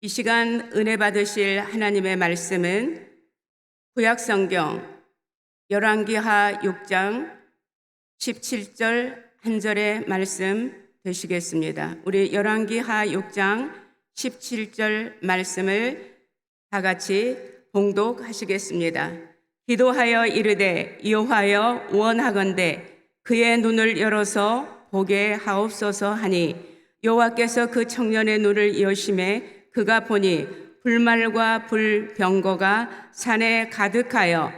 이 시간 은혜 받으실 하나님의 말씀은 구약성경 열왕기하 6장 17절 한 절의 말씀 되시겠습니다. 우리 열왕기하 6장 17절 말씀을 다 같이 봉독하시겠습니다. 기도하여 이르되 여호와여 원하건대 그의 눈을 열어서 보게 하옵소서 하니 여호와께서 그 청년의 눈을 여심해 그가 보니 불말과 불병거가 산에 가득하여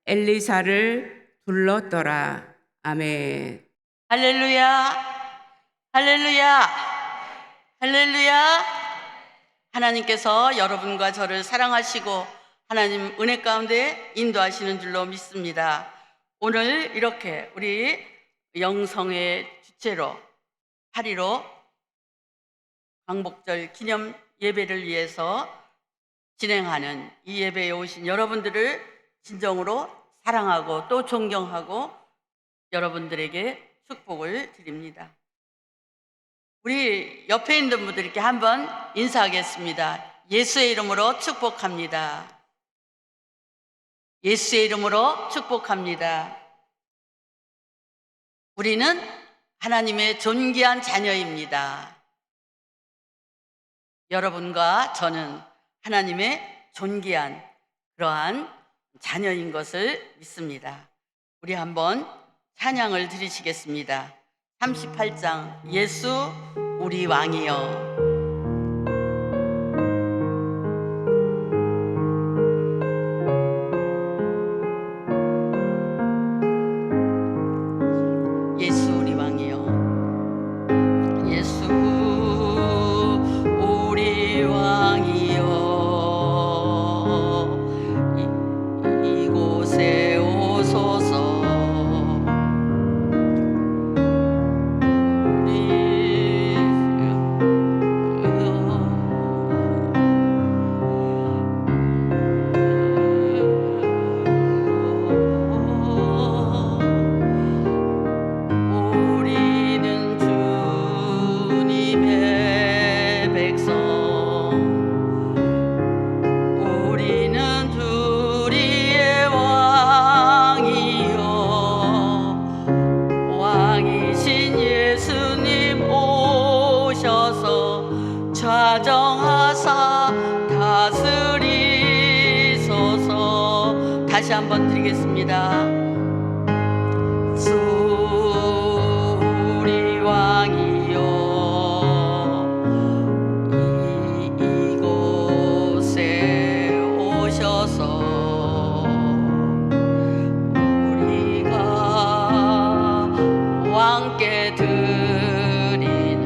엘리사를 둘렀더라. 아멘. 할렐루야, 할렐루야, 할렐루야. 하나님께서 여러분과 저를 사랑하시고 하나님 은혜 가운데 인도하시는 줄로 믿습니다. 오늘 이렇게 우리 영성의 주체로 8.15 광복절 기념 예배를 위해서 진행하는 이 예배에 오신 여러분들을 진정으로 사랑하고 또 존경하고 여러분들에게 축복을 드립니다. 우리 옆에 있는 분들께 한번 인사하겠습니다. 예수의 이름으로 축복합니다. 예수의 이름으로 축복합니다. 우리는 하나님의 존귀한 자녀입니다. 여러분과 저는 하나님의 존귀한 그러한 자녀인 것을 믿습니다. 우리 한번 찬양을 드리시겠습니다. 38장 예수 우리 왕이여. 예수 우리 왕이여. 예수 우리 왕이여. 이곳에 오소서. 우리는 주님의 백성. 우리는 둘이의 왕이요. 왕이신 예수님 오셔서 좌정하사 다스리소서. 다시 한번 드리겠습니다. 우리 왕이여. 이곳에 오셔서 우리가 왕께 드리는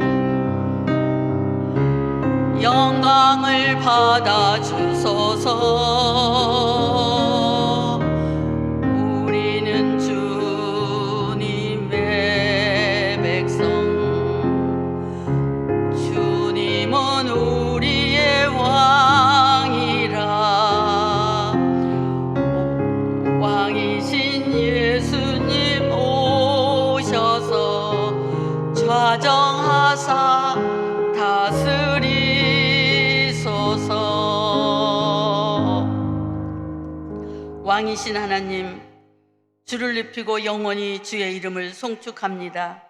영광을 받아 주소서. 우리는 주님의 백성. 주님은 우리의 왕이라. 왕이신 예수님 오셔서 좌정하사 다스리소서. 왕이신 하나님, 주를 높이고 영원히 주의 이름을 송축합니다.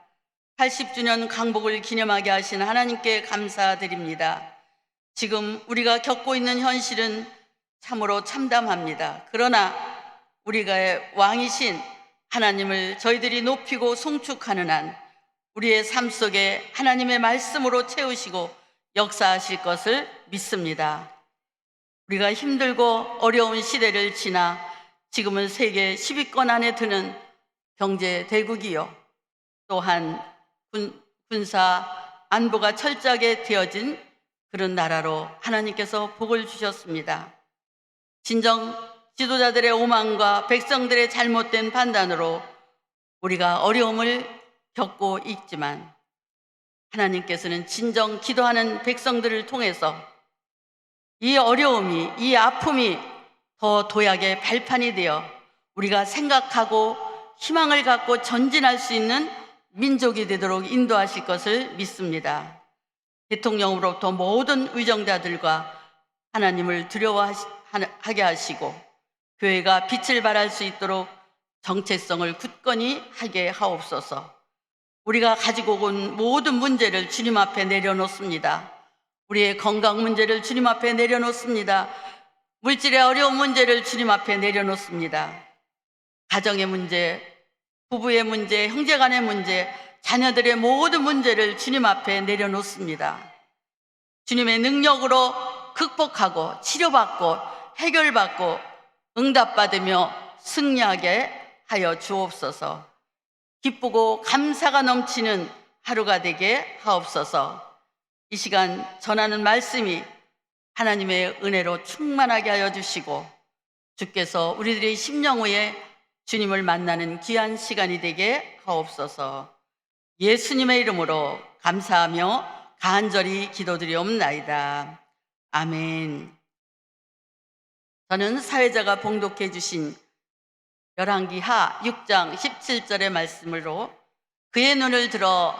80주년 강복을 기념하게 하신 하나님께 감사드립니다. 지금 우리가 겪고 있는 현실은 참으로 참담합니다. 그러나 우리가 왕이신 하나님을 저희들이 높이고 송축하는 한 우리의 삶 속에 하나님의 말씀으로 채우시고 역사하실 것을 믿습니다. 우리가 힘들고 어려운 시대를 지나 지금은 세계 10위권 안에 드는 경제 대국이요, 또한 군사 안보가 철저하게 되어진 그런 나라로 하나님께서 복을 주셨습니다. 진정 지도자들의 오만과 백성들의 잘못된 판단으로 우리가 어려움을 겪고 있지만 하나님께서는 진정 기도하는 백성들을 통해서 이 어려움이, 이 아픔이 더 도약의 발판이 되어 우리가 생각하고 희망을 갖고 전진할 수 있는 민족이 되도록 인도하실 것을 믿습니다. 대통령으로부터 모든 의정자들과 하나님을 두려워하게 하시고 교회가 빛을 발할 수 있도록 정체성을 굳건히 하게 하옵소서. 우리가 가지고 온 모든 문제를 주님 앞에 내려놓습니다. 우리의 건강 문제를 주님 앞에 내려놓습니다. 물질의 어려운 문제를 주님 앞에 내려놓습니다. 가정의 문제, 부부의 문제, 형제간의 문제, 자녀들의 모든 문제를 주님 앞에 내려놓습니다. 주님의 능력으로 극복하고 치료받고 해결받고 응답받으며 승리하게 하여 주옵소서. 기쁘고 감사가 넘치는 하루가 되게 하옵소서. 이 시간 전하는 말씀이 하나님의 은혜로 충만하게 하여 주시고 주께서 우리들의 심령 후에 주님을 만나는 귀한 시간이 되게 하옵소서. 예수님의 이름으로 감사하며 간절히 기도드리옵나이다. 아멘. 저는 사회자가 봉독해 주신 열왕기하 6장 17절의 말씀으로 그의 눈을 들어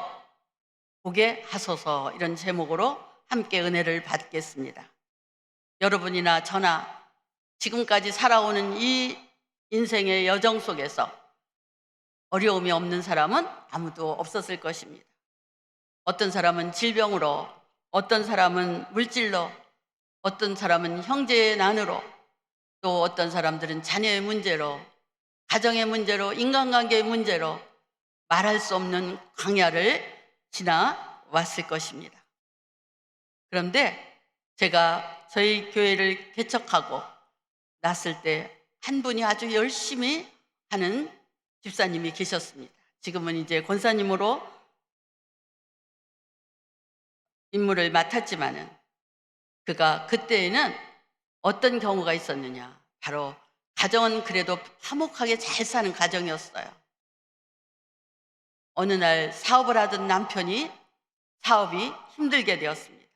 보게 하소서, 이런 제목으로 함께 은혜를 받겠습니다. 여러분이나 저나 지금까지 살아오는 이 인생의 여정 속에서 어려움이 없는 사람은 아무도 없었을 것입니다. 어떤 사람은 질병으로, 어떤 사람은 물질로, 어떤 사람은 형제의 난으로, 또 어떤 사람들은 자녀의 문제로, 가정의 문제로, 인간관계의 문제로 말할 수 없는 광야를 지나왔을 것입니다. 그런데 제가 저희 교회를 개척하고 났을 때 한 분이 아주 열심히 하는 집사님이 계셨습니다. 지금은 이제 권사님으로 임무를 맡았지만은 그가 그때에는 어떤 경우가 있었느냐, 바로 가정은 그래도 화목하게 잘 사는 가정이었어요. 어느 날 사업을 하던 남편이 사업이 힘들게 되었습니다.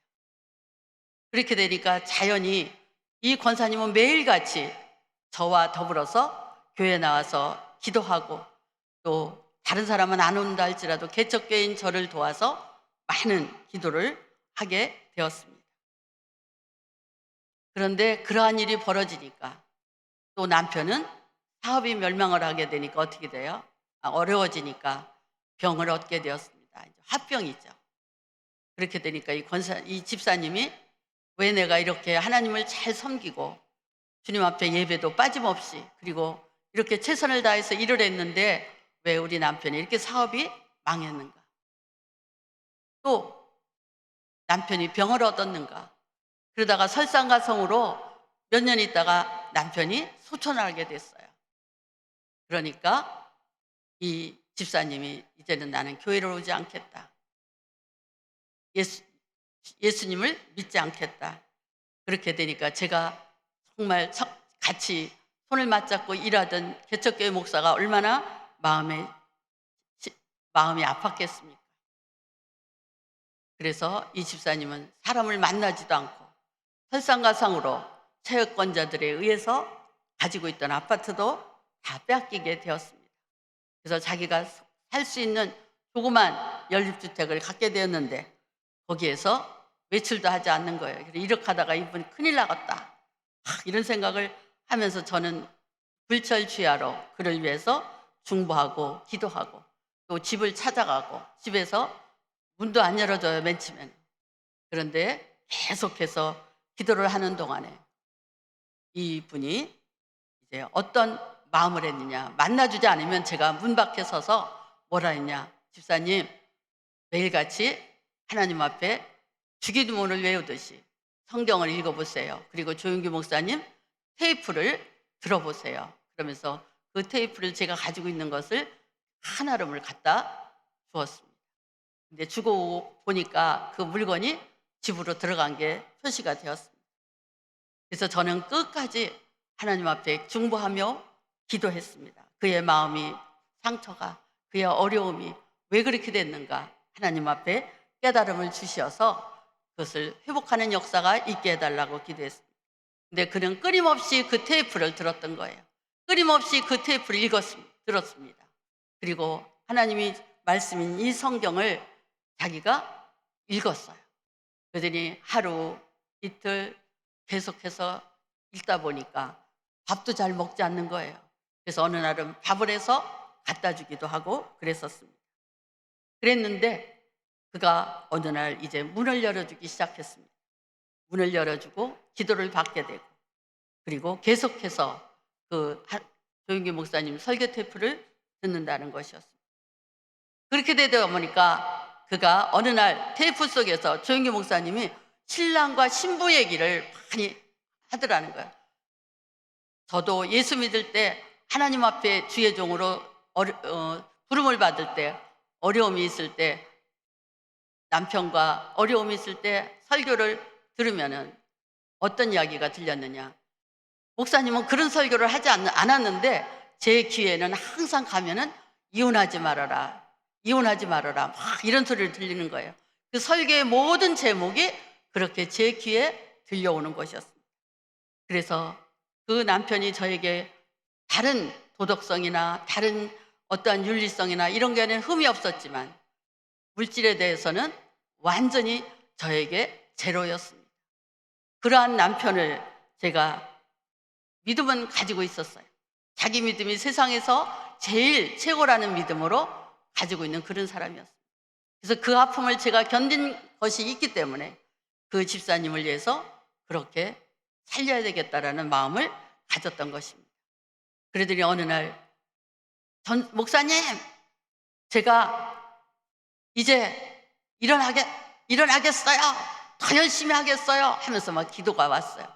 그렇게 되니까 자연히 이 권사님은 매일같이 저와 더불어서 교회에 나와서 기도하고, 또 다른 사람은 안 온다 할지라도 개척교회인 저를 도와서 많은 기도를 하게 되었습니다. 그런데 그러한 일이 벌어지니까 또 남편은 사업이 멸망을 하게 되니까 어떻게 돼요? 어려워지니까 병을 얻게 되었습니다. 화병이죠. 그렇게 되니까 이 집사님이 왜 내가 이렇게 하나님을 잘 섬기고 주님 앞에 예배도 빠짐없이, 그리고 이렇게 최선을 다해서 일을 했는데 왜 우리 남편이 이렇게 사업이 망했는가? 또 남편이 병을 얻었는가? 그러다가 설상가성으로 몇 년 있다가 남편이 소천을 하게 됐어요. 그러니까 이 집사님이 이제는 나는 교회를 오지 않겠다. 예수님을 믿지 않겠다. 그렇게 되니까 제가 정말 같이 손을 맞잡고 일하던 개척교회 목사가 얼마나 마음이 아팠겠습니까? 그래서 이 집사님은 사람을 만나지도 않고 설상가상으로 채역권자들에 의해서 가지고 있던 아파트도 다 빼앗기게 되었습니다. 그래서 자기가 살 수 있는 조그만 연립주택을 갖게 되었는데 거기에서 외출도 하지 않는 거예요. 이렇게 하다가 이분이 큰일 나갔다, 이런 생각을 하면서 저는 불철주야로 그를 위해서 중보하고 기도하고, 또 집을 찾아가고, 집에서 문도 안 열어줘요, 맨 처음에는. 그런데 계속해서 기도를 하는 동안에 이분이 이제 어떤 마음을 했느냐, 만나주지 않으면 제가 문 밖에 서서 뭐라 했냐, 집사님 매일같이 하나님 앞에 주기도문을 외우듯이 성경을 읽어보세요. 그리고 조윤규 목사님 테이프를 들어보세요. 그러면서 그 테이프를 제가 가지고 있는 것을 한 알음을 갖다 주었습니다. 근데 주고 보니까 그 물건이 집으로 들어간 게 표시가 되었습니다. 그래서 저는 끝까지 하나님 앞에 중보하며 기도했습니다. 그의 마음이, 상처가, 그의 어려움이 왜 그렇게 됐는가, 하나님 앞에 깨달음을 주셔서 그것을 회복하는 역사가 있게 해달라고 기도했습니다. 근데 그는 끊임없이 그 테이프를 들었던 거예요. 끊임없이 그 테이프를 들었습니다. 그리고 하나님이 말씀인 이 성경을 자기가 읽었어요. 그러더니 하루, 이틀, 계속해서 읽다 보니까 밥도 잘 먹지 않는 거예요. 그래서 어느 날은 밥을 해서 갖다 주기도 하고 그랬었습니다. 그랬는데 그가 어느 날 이제 문을 열어주기 시작했습니다. 문을 열어주고 기도를 받게 되고, 그리고 계속해서 조윤기 목사님 설교 테이프를 듣는다는 것이었습니다. 그렇게 되다 보니까 그가 어느 날 테이프 속에서 조윤기 목사님이 신랑과 신부 얘기를 많이 하더라는 거예요. 저도 예수 믿을 때 하나님 앞에 주의 종으로 부름을 받을 때, 어려움이 있을 때, 남편과 어려움이 있을 때 설교를 들으면은 어떤 이야기가 들렸느냐, 목사님은 그런 설교를 하지 않았는데 제 귀에는 항상 가면은 이혼하지 말아라, 이혼하지 말아라, 막 이런 소리를 들리는 거예요. 그 설교의 모든 제목이 그렇게 제 귀에 들려오는 것이었습니다. 그래서 그 남편이 저에게 다른 도덕성이나 다른 어떠한 윤리성이나 이런 게는 흠이 없었지만 물질에 대해서는 완전히 저에게 제로였습니다. 그러한 남편을 제가 믿음은 가지고 있었어요. 자기 믿음이 세상에서 제일 최고라는 믿음으로 가지고 있는 그런 사람이었어요. 그래서 그 아픔을 제가 견딘 것이 있기 때문에 그 집사님을 위해서 그렇게 살려야 되겠다라는 마음을 가졌던 것입니다. 그러더니 어느 날 목사님, 제가 이제 일어나겠어요, 더 열심히 하겠어요 하면서 막 기도가 왔어요.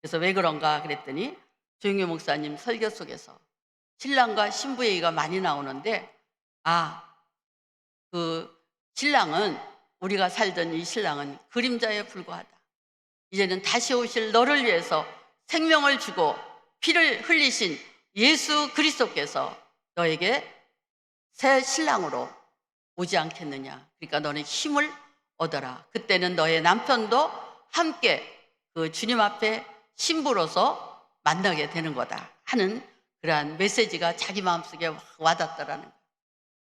그래서 왜 그런가 그랬더니 조용희 목사님 설교 속에서 신랑과 신부 얘기가 많이 나오는데, 그 신랑은, 우리가 살던 이 신랑은 그림자에 불과하다. 이제는 다시 오실 너를 위해서 생명을 주고 피를 흘리신 예수 그리스도께서 너에게 새 신랑으로 오지 않겠느냐. 그러니까 너는 힘을 얻어라. 그때는 너의 남편도 함께 그 주님 앞에 신부로서 만나게 되는 거다 하는 그러한 메시지가 자기 마음속에 와닿더라는 거예요.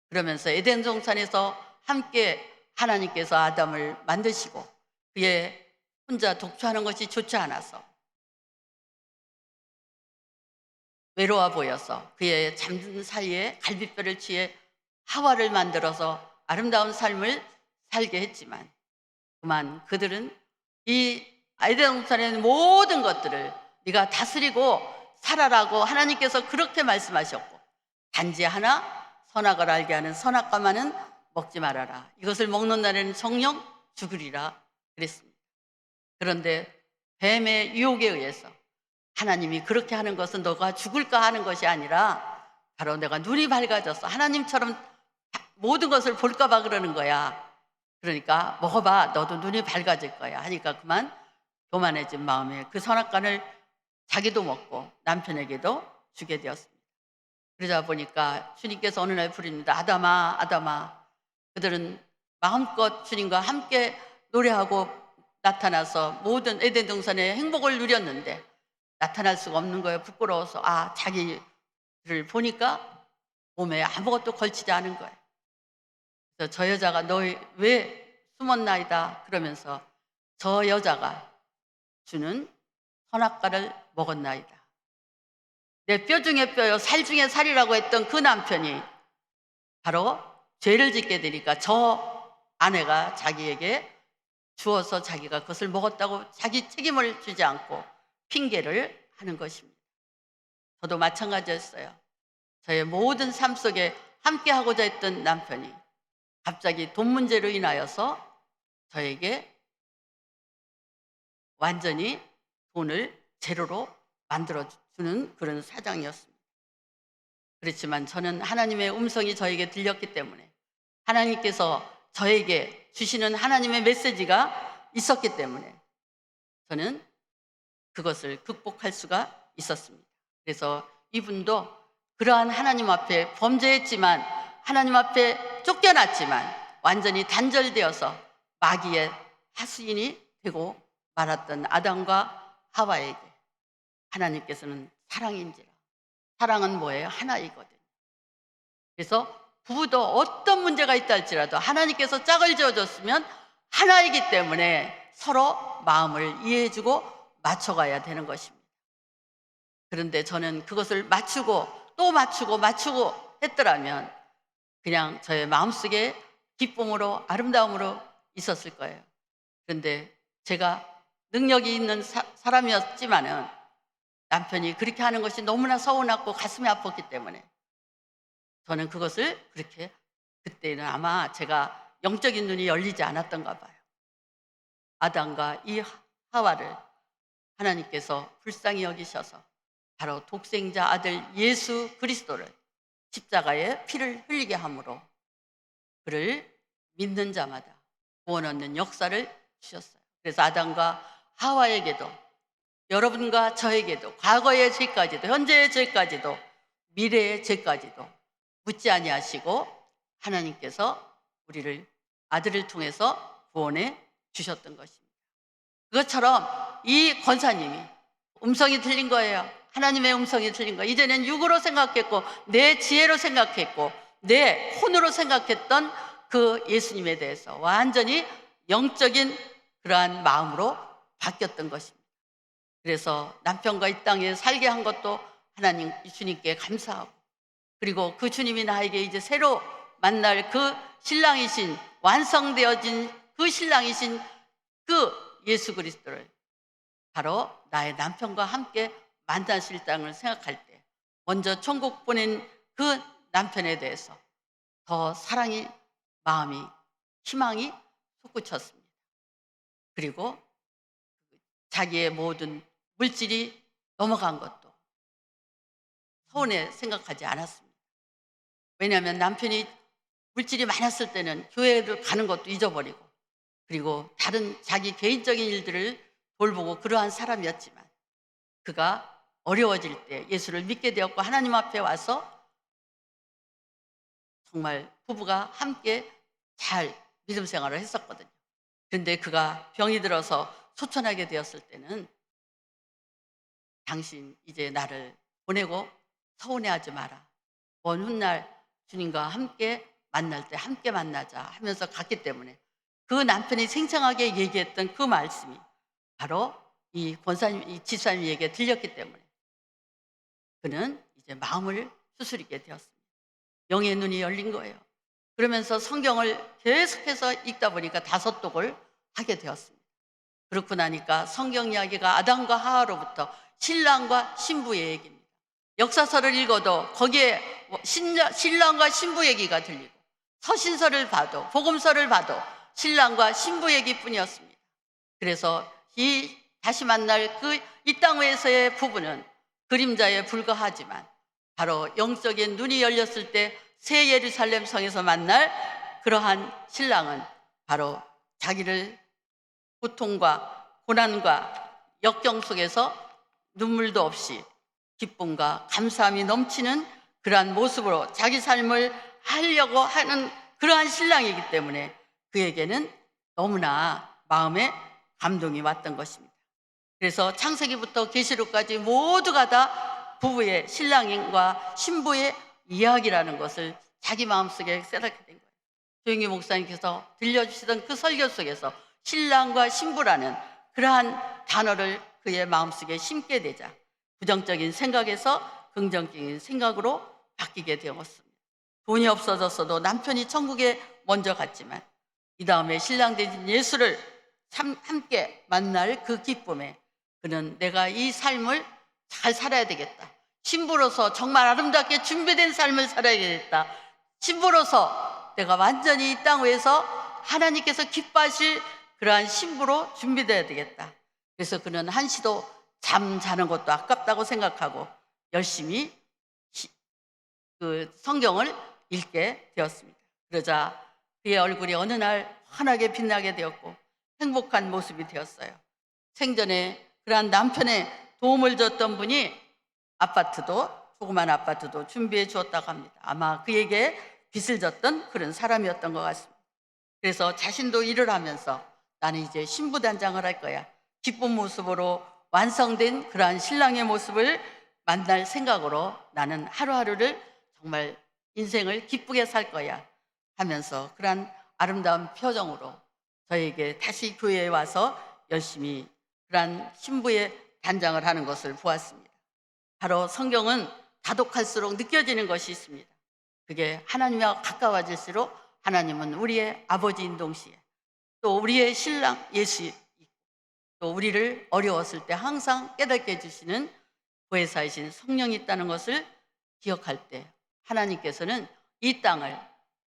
그러면서 에덴 동산에서 함께 하나님께서 아담을 만드시고 그의 혼자 독초하는 것이 좋지 않아서 외로워 보여서 그의 잠든 사이에 갈빗뼈를 취해 하와를 만들어서 아름다운 삶을 살게 했지만, 그만 그들은 이 에덴 동산에 있는 모든 것들을 네가 다스리고 살아라고 하나님께서 그렇게 말씀하셨고, 단지 하나 선악을 알게 하는 선악과만은 먹지 말아라. 이것을 먹는 날에는 정령 죽으리라 그랬습니다. 그런데 뱀의 유혹에 의해서 하나님이 그렇게 하는 것은 너가 죽을까 하는 것이 아니라 바로 내가 눈이 밝아져서 하나님처럼 모든 것을 볼까 봐 그러는 거야. 그러니까 먹어봐, 너도 눈이 밝아질 거야 하니까 그만 교만해진 마음에 그 선악과를 자기도 먹고 남편에게도 주게 되었습니다. 그러다 보니까 주님께서 어느 날 부릅니다. 아담아, 아담아. 그들은 마음껏 주님과 함께 노래하고 나타나서 모든 에덴 동산의 행복을 누렸는데 나타날 수가 없는 거예요. 부끄러워서. 자기를 보니까 몸에 아무것도 걸치지 않은 거예요. 그래서 저 여자가 너 왜 숨었나이다 그러면서 저 여자가 주는 선악과를 먹었나이다. 내 뼈 중에 뼈요 살 중에 살이라고 했던 그 남편이 바로 죄를 짓게 되니까 저 아내가 자기에게 주어서 자기가 그것을 먹었다고 자기 책임을 지지 않고 핑계를 하는 것입니다. 저도 마찬가지였어요. 저의 모든 삶 속에 함께 하고자 했던 남편이 갑자기 돈 문제로 인하여서 저에게 완전히 돈을 제로로 만들어주는 그런 사장이었습니다. 그렇지만 저는 하나님의 음성이 저에게 들렸기 때문에, 하나님께서 저에게 주시는 하나님의 메시지가 있었기 때문에 저는 그것을 극복할 수가 있었습니다. 그래서 이분도 그러한 하나님 앞에 범죄했지만, 하나님 앞에 쫓겨났지만 완전히 단절되어서 마귀의 하수인이 되고 말았던 아담과 하와에게 하나님께서는 사랑인지라, 사랑은 뭐예요? 하나이거든요. 그래서 부부도 어떤 문제가 있다 할지라도 하나님께서 짝을 지어줬으면 하나이기 때문에 서로 마음을 이해해주고 맞춰가야 되는 것입니다. 그런데 저는 그것을 맞추고 또 맞추고 했더라면 그냥 저의 마음속에 기쁨으로 아름다움으로 있었을 거예요. 그런데 제가 능력이 있는 사람이었지만은 남편이 그렇게 하는 것이 너무나 서운하고 가슴이 아팠기 때문에 저는 그것을 그렇게, 그때는 아마 제가 영적인 눈이 열리지 않았던가 봐요. 아담과 이 하와를 하나님께서 불쌍히 여기셔서 바로 독생자 아들 예수 그리스도를 십자가에 피를 흘리게 함으로 그를 믿는 자마다 구원 얻는 역사를 주셨어요. 그래서 아담과 하와에게도, 여러분과 저에게도, 과거의 죄까지도, 현재의 죄까지도, 미래의 죄까지도 묻지 아니하시고 하나님께서 우리를 아들을 통해서 구원해 주셨던 것입니다. 그것처럼 이 권사님이 음성이 들린 거예요. 하나님의 음성이 들린 거예요. 이제는 육으로 생각했고 내 지혜로 생각했고 내 혼으로 생각했던 그 예수님에 대해서 완전히 영적인 그러한 마음으로 바뀌었던 것입니다. 그래서 남편과 이 땅에 살게 한 것도 하나님 주님께 감사하고, 그리고 그 주님이 나에게 이제 새로 만날 그 신랑이신, 완성되어진 그 신랑이신 그 예수 그리스도를 바로 나의 남편과 함께 만나실 땅을 생각할 때 먼저 천국 보낸 그 남편에 대해서 더 사랑이, 마음이, 희망이 솟구쳤습니다. 그리고 자기의 모든 물질이 넘어간 것도 서운해 생각하지 않았습니다. 왜냐하면 남편이 물질이 많았을 때는 교회를 가는 것도 잊어버리고 그리고 다른 자기 개인적인 일들을 돌보고 그러한 사람이었지만 그가 어려워질 때 예수를 믿게 되었고 하나님 앞에 와서 정말 부부가 함께 잘 믿음 생활을 했었거든요. 그런데 그가 병이 들어서 소천하게 되었을 때는 당신 이제 나를 보내고 서운해하지 마라. 먼 훗날 주님과 함께 만날 때 함께 만나자 하면서 갔기 때문에 그 남편이 생생하게 얘기했던 그 말씀이 바로 이 권사님, 이 지사님에게 들렸기 때문에 그는 이제 마음을 추스리게 되었습니다. 영의 눈이 열린 거예요. 그러면서 성경을 계속해서 읽다 보니까 5독을 하게 되었습니다. 그렇고 나니까 성경 이야기가 아담과 하와로부터 신랑과 신부의 얘기입니다. 역사서를 읽어도 거기에 신랑과 신부 얘기가 들리고 서신서를 봐도 복음서를 봐도 신랑과 신부 얘기뿐이었습니다. 그래서 이 다시 만날 그 이 땅 위에서의 부부는 그림자에 불과하지만 바로 영적인 눈이 열렸을 때 새 예루살렘 성에서 만날 그러한 신랑은 바로 자기를 고통과 고난과 역경 속에서 눈물도 없이 기쁨과 감사함이 넘치는 그러한 모습으로 자기 삶을 하려고 하는 그러한 신랑이기 때문에 그에게는 너무나 마음에 감동이 왔던 것입니다. 그래서 창세기부터 계시록까지 모두가 다 부부의, 신랑과 신부의 이야기라는 것을 자기 마음속에 깨닫게 된 거예요. 조영기 목사님께서 들려주시던 그 설교 속에서 신랑과 신부라는 그러한 단어를 그의 마음속에 심게 되자 부정적인 생각에서 긍정적인 생각으로 바뀌게 되었습니다. 돈이 없어졌어도 남편이 천국에 먼저 갔지만 이 다음에 신랑 되신 예수를 함께 만날 그 기쁨에 그는 내가 이 삶을 잘 살아야 되겠다. 신부로서 정말 아름답게 준비된 삶을 살아야겠다. 신부로서 내가 완전히 이 땅 위에서 하나님께서 기뻐하실 그러한 신부로 준비되어야 되겠다. 그래서 그는 한시도 잠 자는 것도 아깝다고 생각하고 열심히 그 성경을 읽게 되었습니다. 그러자 그의 얼굴이 어느 날 환하게 빛나게 되었고 행복한 모습이 되었어요. 생전에 그러한 남편의 도움을 줬던 분이 아파트도, 조그만 아파트도 준비해 주었다고 합니다. 아마 그에게 빚을 졌던 그런 사람이었던 것 같습니다. 그래서 자신도 일을 하면서 나는 이제 신부단장을 할 거야. 기쁜 모습으로 완성된 그러한 신랑의 모습을 만날 생각으로 나는 하루하루를 정말 인생을 기쁘게 살 거야 하면서 그러한 아름다운 표정으로 저에게 다시 교회에 와서 열심히 그러한 신부의 단장을 하는 것을 보았습니다. 바로 성경은 다독할수록 느껴지는 것이 있습니다. 그게 하나님과 가까워질수록 하나님은 우리의 아버지인 동시에 또 우리의 신랑 예수, 또 우리를 어려웠을 때 항상 깨닫게 해주시는 보혜사이신 성령이 있다는 것을 기억할 때 하나님께서는 이 땅을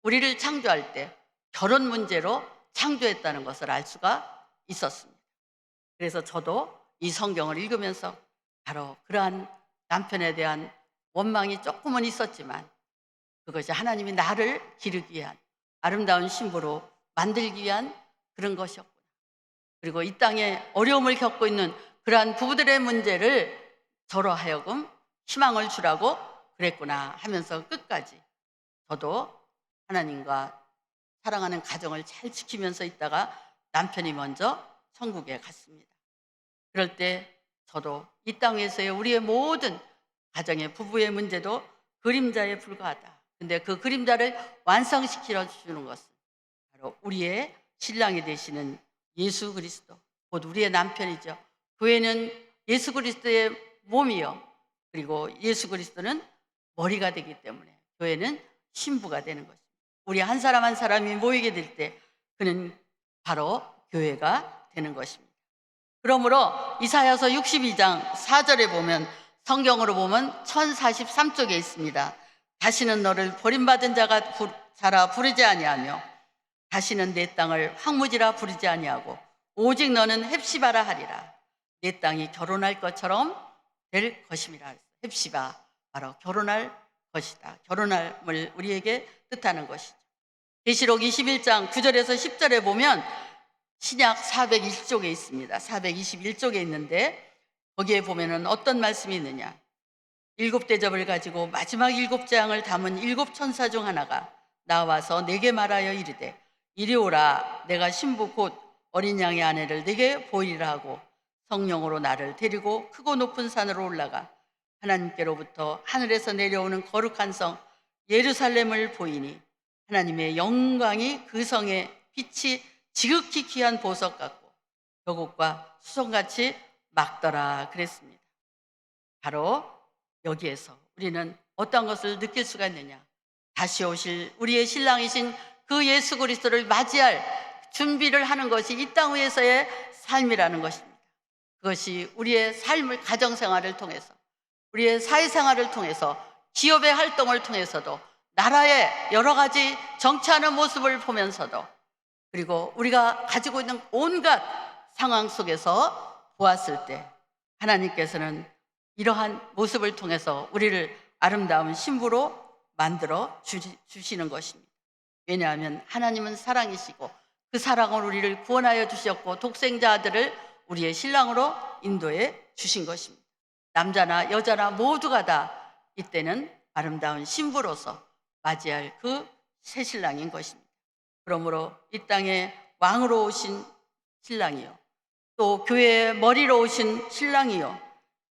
우리를 창조할 때 결혼 문제로 창조했다는 것을 알 수가 있었습니다. 그래서 저도 이 성경을 읽으면서 바로 그러한 남편에 대한 원망이 조금은 있었지만 그것이 하나님이 나를 기르기 위한 아름다운 신부로 만들기 위한 그런 것이었구나. 그리고 이 땅에 어려움을 겪고 있는 그러한 부부들의 문제를 저로 하여금 희망을 주라고 그랬구나 하면서 끝까지 저도 하나님과 사랑하는 가정을 잘 지키면서 있다가 남편이 먼저 천국에 갔습니다. 그럴 때 저도 이 땅에서의 우리의 모든 가정의 부부의 문제도 그림자에 불과하다. 근데 그 그림자를 완성시켜 주는 것은 바로 우리의 신랑이 되시는 예수 그리스도, 곧 우리의 남편이죠. 교회는 예수 그리스도의 몸이요. 그리고 예수 그리스도는 머리가 되기 때문에 교회는 신부가 되는 것입니다. 우리 한 사람 한 사람이 모이게 될 때 그는 바로 교회가 되는 것입니다. 그러므로 이사야서 62장 4절에 보면 성경으로 보면 1043쪽에 있습니다. 다시는 너를 버림받은 자라 부르지 아니하며 다시는 내 땅을 황무지라 부르지 아니하고 오직 너는 헵시바라 하리라. 내 땅이 결혼할 것처럼 될 것임이라. 헵시바 바로 결혼할 것이다. 결혼함을 우리에게 뜻하는 것이죠. 계시록 21장 9절에서 10절에 보면 신약 421쪽에 있습니다. 421쪽에 있는데 거기에 보면은 어떤 말씀이 있느냐. 7대접을 가지고 마지막 7재앙을 담은 7천사 중 하나가 나와서 내게 말하여 이르되 이리 오라. 내가 신부 곧 어린 양의 아내를 내게 보이리라 하고 성령으로 나를 데리고 크고 높은 산으로 올라가 하나님께로부터 하늘에서 내려오는 거룩한 성 예루살렘을 보이니 하나님의 영광이 그 성의 빛이 지극히 귀한 보석 같고 벼곡과 수송같이 막더라 그랬습니다. 바로 여기에서 우리는 어떤 것을 느낄 수가 있느냐. 다시 오실 우리의 신랑이신 그 예수 그리스도를 맞이할 준비를 하는 것이 이 땅 위에서의 삶이라는 것입니다. 그것이 우리의 삶을 가정생활을 통해서 우리의 사회생활을 통해서 기업의 활동을 통해서도 나라의 여러 가지 정치하는 모습을 보면서도 그리고 우리가 가지고 있는 온갖 상황 속에서 보았을 때 하나님께서는 이러한 모습을 통해서 우리를 아름다운 신부로 만들어 주시는 것입니다. 왜냐하면 하나님은 사랑이시고 그 사랑으로 우리를 구원하여 주셨고 독생자 아들을 우리의 신랑으로 인도해 주신 것입니다. 남자나 여자나 모두가 다 이때는 아름다운 신부로서 맞이할 그 새 신랑인 것입니다. 그러므로 이 땅에 왕으로 오신 신랑이요 또 교회의 머리로 오신 신랑이요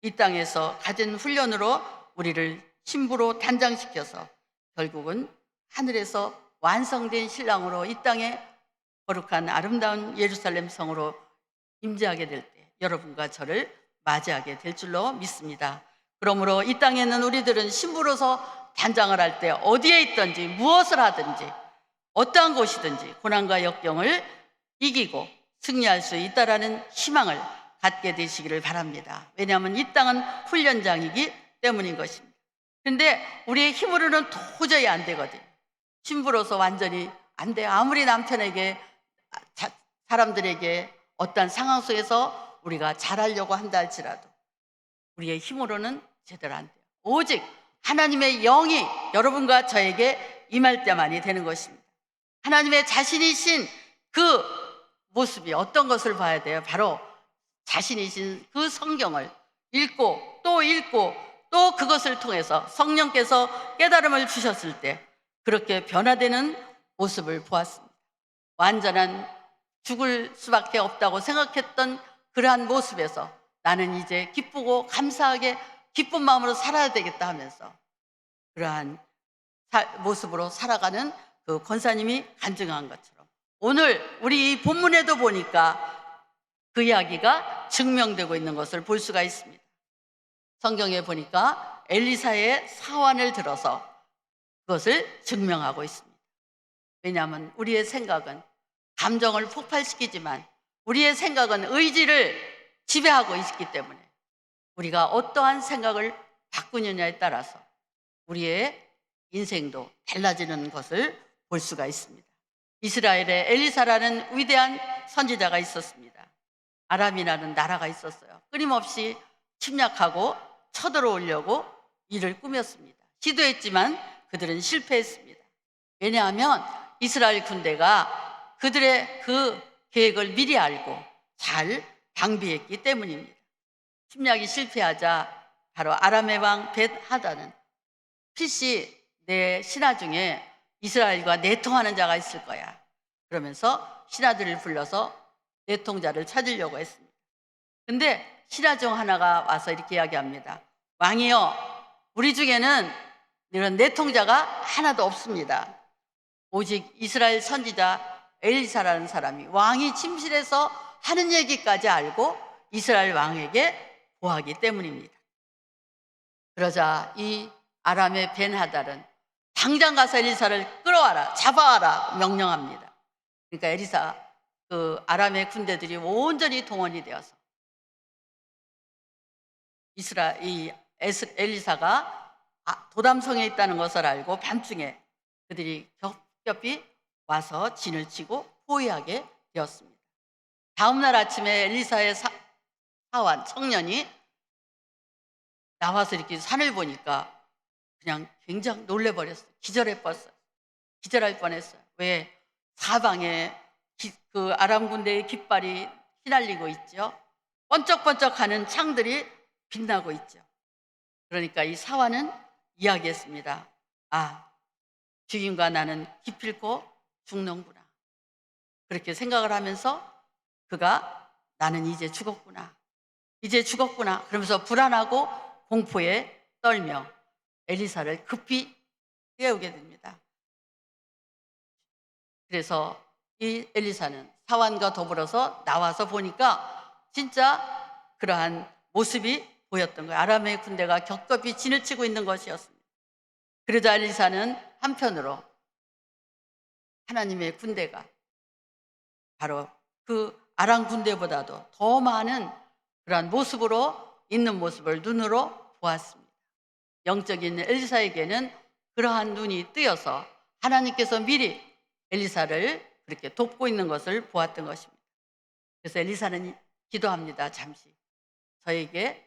이 땅에서 가진 훈련으로 우리를 신부로 단장시켜서 결국은 하늘에서 완성된 신랑으로 이 땅에 거룩한 아름다운 예루살렘 성으로 임재하게 될 때 여러분과 저를 맞이하게 될 줄로 믿습니다. 그러므로 이 땅에 있는 우리들은 신부로서 단장을 할 때 어디에 있든지 무엇을 하든지 어떠한 곳이든지 고난과 역경을 이기고 승리할 수 있다라는 희망을 갖게 되시기를 바랍니다. 왜냐하면 이 땅은 훈련장이기 때문인 것입니다. 그런데 우리의 힘으로는 도저히 안 되거든요. 신부로서 완전히 안 돼요. 아무리 남편에게 사람들에게 어떤 상황 속에서 우리가 잘하려고 한다 할지라도 우리의 힘으로는 제대로 안 돼요. 오직 하나님의 영이 여러분과 저에게 임할 때만이 되는 것입니다. 하나님의 자신이신 그 모습이 어떤 것을 봐야 돼요? 바로 자신이신 그 성경을 읽고 또 그것을 통해서 성령께서 깨달음을 주셨을 때 그렇게 변화되는 모습을 보았습니다. 완전한 죽을 수밖에 없다고 생각했던 그러한 모습에서 나는 이제 기쁘고 감사하게 기쁜 마음으로 살아야 되겠다 하면서 그러한 모습으로 살아가는 그 권사님이 간증한 것처럼 오늘 우리 이 본문에도 보니까 그 이야기가 증명되고 있는 것을 볼 수가 있습니다. 성경에 보니까 엘리사의 사환을 들어서 그것을 증명하고 있습니다. 왜냐하면 우리의 생각은 감정을 폭발시키지만 우리의 생각은 의지를 지배하고 있기 때문에 우리가 어떠한 생각을 바꾸느냐에 따라서 우리의 인생도 달라지는 것을 볼 수가 있습니다. 이스라엘에 엘리사라는 위대한 선지자가 있었습니다. 아람이라는 나라가 있었어요. 끊임없이 침략하고 쳐들어오려고 일을 꾸몄습니다. 시도했지만 그들은 실패했습니다. 왜냐하면 이스라엘 군대가 그들의 그 계획을 미리 알고 잘 방비했기 때문입니다. 침략이 실패하자 바로 아람의 왕 벳하다는 필시 내 신하 중에 이스라엘과 내통하는 자가 있을 거야. 그러면서 신하들을 불러서 내통자를 찾으려고 했습니다. 근데 신하 중 하나가 와서 이렇게 이야기합니다. 왕이여, 우리 중에는 이런 내통자가 하나도 없습니다. 오직 이스라엘 선지자 엘리사라는 사람이 왕이 침실에서 하는 얘기까지 알고 이스라엘 왕에게 보하기 때문입니다. 그러자 이 아람의 벤하달은 당장 가서 엘리사를 끌어와라, 잡아와라 명령합니다. 그러니까 그 아람의 군대들이 온전히 동원이 되어서 엘리사가 도담성에 있다는 것을 알고 밤중에 그들이 겹겹이 와서 진을 치고 포위하게 되었습니다. 다음날 아침에 엘리사의 사환 청년이 나와서 이렇게 산을 보니까 그냥 굉장히 놀래버렸어요. 기절할 뻔했어요. 왜? 사방에 그 아람 군대의 깃발이 휘날리고 있죠. 번쩍번쩍하는 창들이 빛나고 있죠. 그러니까 이 사환은 이야기했습니다. 주인과 나는 기필코 죽는구나. 그렇게 생각을 하면서 그가 나는 이제 죽었구나. 그러면서 불안하고 공포에 떨며 엘리사를 급히 깨우게 됩니다. 그래서 이 엘리사는 사환과 더불어서 나와서 보니까 진짜 그러한 모습이 보였던 거예요. 아람의 군대가 겹겹이 진을 치고 있는 것이었습니다. 그러자 엘리사는 한편으로 하나님의 군대가 바로 그 아람 군대보다도 더 많은 그러한 모습으로 있는 모습을 눈으로 보았습니다. 영적인 엘리사에게는 그러한 눈이 뜨여서 하나님께서 미리 엘리사를 그렇게 돕고 있는 것을 보았던 것입니다. 그래서 엘리사는 기도합니다. 잠시 저에게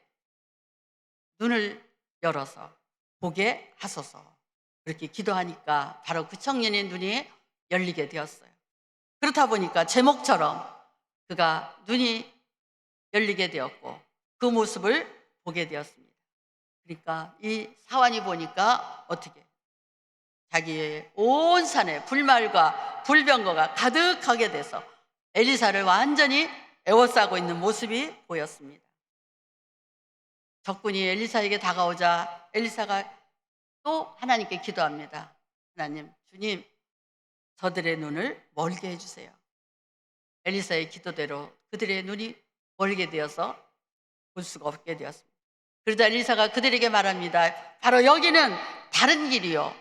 눈을 열어서 보게 하소서. 그렇게 기도하니까 바로 그 청년의 눈이 열리게 되었어요. 그렇다 보니까 제목처럼 그가 눈이 열리게 되었고 그 모습을 보게 되었습니다. 그러니까 이 사환이 보니까 어떻게 자기의 온 산에 불말과 불병거가 가득하게 돼서 엘리사를 완전히 에워싸고 있는 모습이 보였습니다. 적군이 엘리사에게 다가오자 엘리사가 또 하나님께 기도합니다. 하나님, 주님, 저들의 눈을 멀게 해주세요. 엘리사의 기도대로 그들의 눈이 멀게 되어서 볼 수가 없게 되었습니다. 그러자 엘리사가 그들에게 말합니다. 바로 여기는 다른 길이요.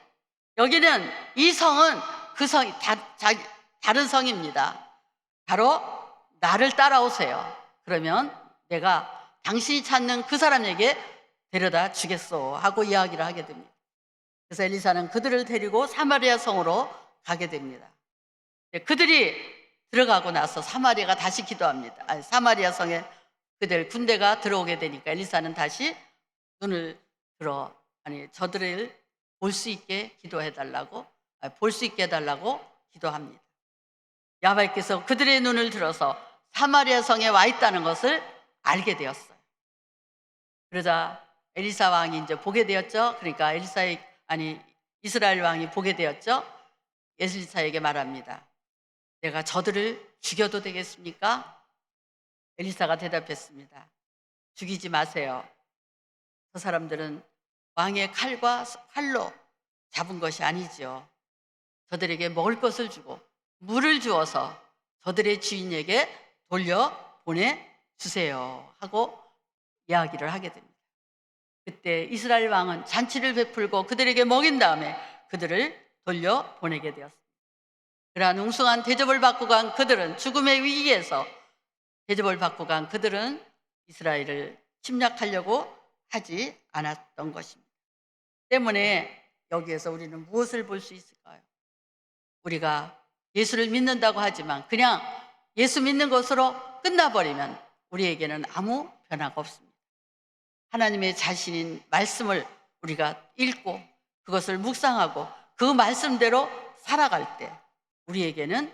여기는 이 성은 그 성이 다른 성입니다. 바로 나를 따라오세요. 그러면 내가 당신이 찾는 그 사람에게 데려다 주겠소 하고 이야기를 하게 됩니다. 그래서 엘리사는 그들을 데리고 사마리아 성으로 가게 됩니다. 그들이 들어가고 나서 사마리아가 다시 기도합니다. 사마리아 성에 그들 군대가 들어오게 되니까 엘리사는 다시 눈을 들어 저들을 볼 수 있게 기도해달라고 볼 수 있게 해달라고 기도합니다. 야훼께서 그들의 눈을 들어서 사마리아 성에 와 있다는 것을 알게 되었어요. 그러자 엘리사 왕이 이제 보게 되었죠. 그러니까 이스라엘 왕이 보게 되었죠. 엘리사에게 말합니다. 내가 저들을 죽여도 되겠습니까? 엘리사가 대답했습니다. 죽이지 마세요. 저 사람들은 왕의 칼로 잡은 것이 아니죠. 저들에게 먹을 것을 주고 물을 주어서 저들의 주인에게 돌려 보내 주세요 하고 이야기를 하게 됩니다. 그때 이스라엘 왕은 잔치를 베풀고 그들에게 먹인 다음에 그들을 돌려보내게 되었습니다. 그러한 웅성한 대접을 받고 간 그들은 죽음의 위기에서 대접을 받고 간 그들은 이스라엘을 침략하려고 하지 않았던 것입니다. 때문에 여기에서 우리는 무엇을 볼 수 있을까요? 우리가 예수를 믿는다고 하지만 그냥 예수 믿는 것으로 끝나버리면 우리에게는 아무 변화가 없습니다. 하나님의 자신인 말씀을 우리가 읽고 그것을 묵상하고 그 말씀대로 살아갈 때 우리에게는